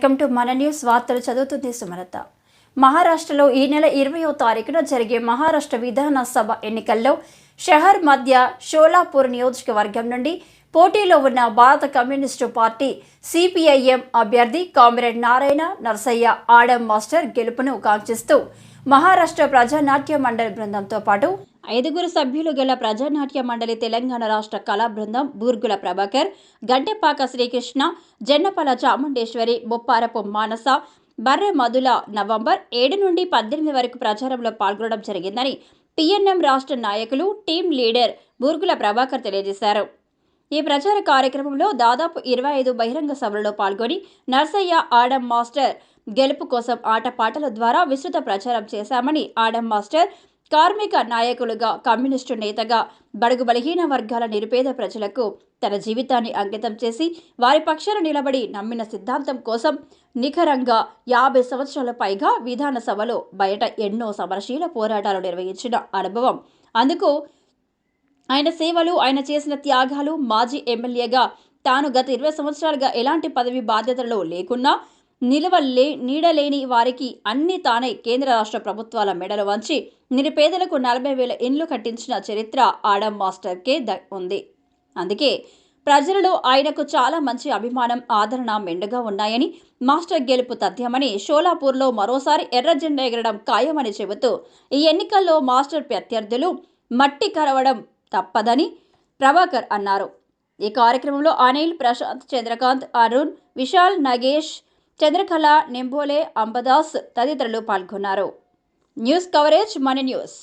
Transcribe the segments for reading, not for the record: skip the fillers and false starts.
Welcome to మన news. వార్తలు చదువుతుంది సుమలత. మహారాష్ట్రలో ఈ నెల 20వ తారీఖున జరిగే మహారాష్ట్ర విధానసభ ఎన్నికల్లో షహర్ మధ్య షోలాపూర్ నియోజకవర్గం నుండి పోటీలో ఉన్న భారత కమ్యూనిస్టు పార్టీ సిపిఐఎం అభ్యర్థి కామ్రేడ్ నారాయణ నర్సయ్య ఆడం మాస్టర్ గెలుపును కాంక్షిస్తూ మహారాష్ట్ర ప్రజానాట్య మండలి బృందంతో పాటు 5 సభ్యులు గల ప్రజానాట్య మండలి తెలంగాణ రాష్ట్ర కళా బృందం బూర్గుల ప్రభాకర్, గంటెపాక శ్రీకృష్ణ, జన్నపల చాముండేశ్వరి, బొప్పారపు మానస, బర్రె మధుల నవంబర్ 7 నుండి 18 వరకు ప్రచారంలో పాల్గొనడం జరిగిందని పిఎన్ఎం రాష్ట్ర నాయకులు టీం లీడర్ బూర్గుల ప్రభాకర్ తెలియజేశారు. ఈ ప్రచార కార్యక్రమంలో దాదాపు 25 బహిరంగ సభలలో పాల్గొని నర్సయ్య ఆడం మాస్టర్ గెలుపు కోసం ఆటపాటల ద్వారా విస్తృత ప్రచారం చేశామని, ఆడం మాస్టర్ కార్మిక నాయకులుగా, కమ్యూనిస్టు నేతగా బడుగు బలహీన వర్గాల నిరుపేద ప్రజలకు తన జీవితాన్ని అంకితం చేసి వారి పక్షాన నిలబడి నమ్మిన సిద్ధాంతం కోసం నిఖరంగా 50 సంవత్సరాల పైగా విధానసభలో బయట ఎన్నో సమరశీల పోరాటాలు నిర్వహించిన అనుభవం, అందుకు ఆయన సేవలు, ఆయన చేసిన త్యాగాలు, మాజీ ఎమ్మెల్యేగా తాను గత 20 సంవత్సరాలుగా ఎలాంటి పదవి బాధ్యతలలో లేకున్నా నీడలేని వారికి అన్ని తానే కేంద్ర రాష్ట్ర ప్రభుత్వాల మెడలు వంచి నిరుపేదలకు 40,000 ఇండ్లు కట్టించిన చరిత్ర ఆడం మాస్టర్కే ఉంది. అందుకే ప్రజలలో ఆయనకు చాలా మంచి అభిమానం, ఆదరణ మెండుగా ఉన్నాయని, మాస్టర్ గెలుపు తథ్యమని, షోలాపూర్లో మరోసారి ఎర్ర జెండా ఎగరడం ఖాయమని చెబుతూ ఈ ఎన్నికల్లో మాస్టర్ ప్రత్యర్థులు మట్టి కరవడం తప్పదని ప్రభాకర్ అన్నారు. ఈ కార్యక్రమంలో అనిల్, ప్రశాంత్, చంద్రకాంత్, అరుణ్, విశాల్, నగేష్, చంద్రకళ, నింబోలే, అంబదాస్ తదితరులు పాల్గొన్నారు. న్యూస్ కవరేజ్ మన న్యూస్.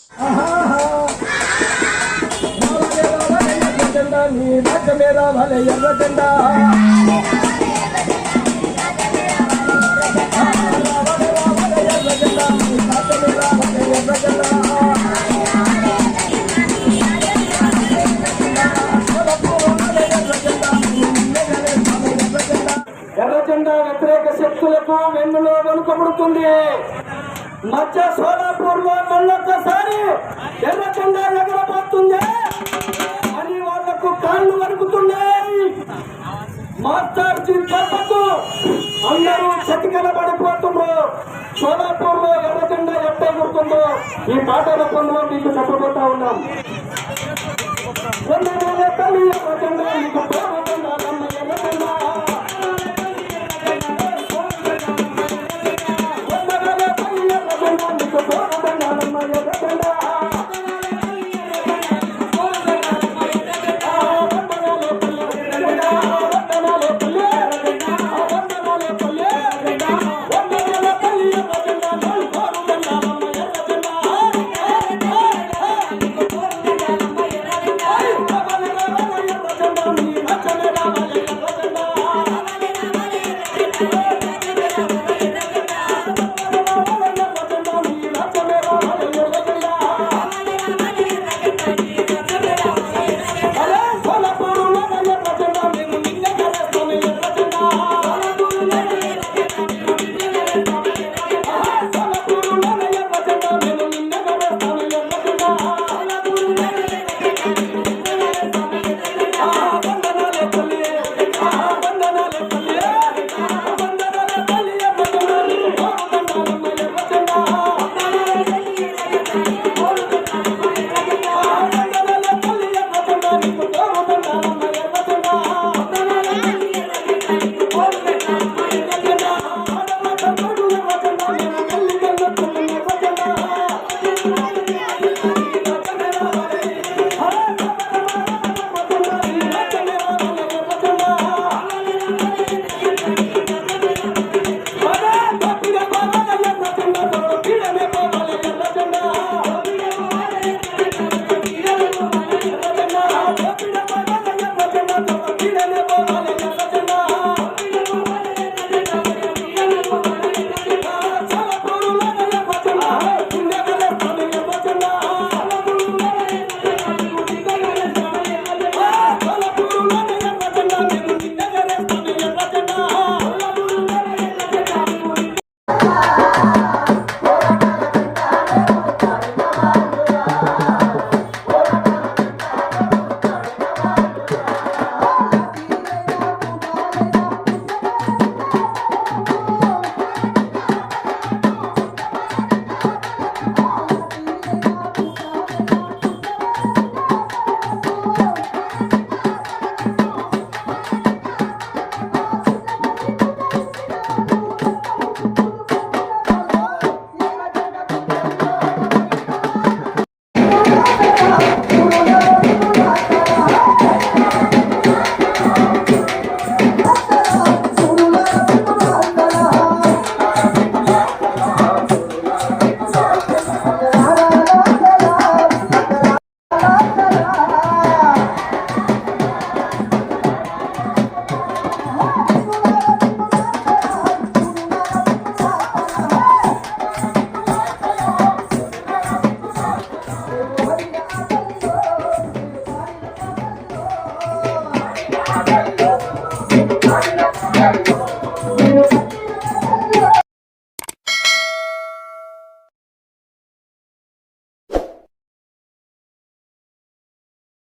ఎర్రజెండా వ్యతిరేక శక్తులకు వెన్నులో వెనుకబడుతుంది. మధ్య సోలాపూర్ లో మళ్ళొక్కసారి ఎర్రజెండా ఎగరబోతుంది అని వాళ్లకు కాళ్ళు వణుకుతున్నాయి. మాస్టర్ జీ దెబ్బకు అందరూ చతికిలబడిపోతున్నారు. సోలాపూర్ లో ఎర్రజెండా ఎట్ట ఎగురుతుందో ఈ పాట రూపంలో మీకు చెప్పబోతా ఉన్నాం. ఎర్రజెండా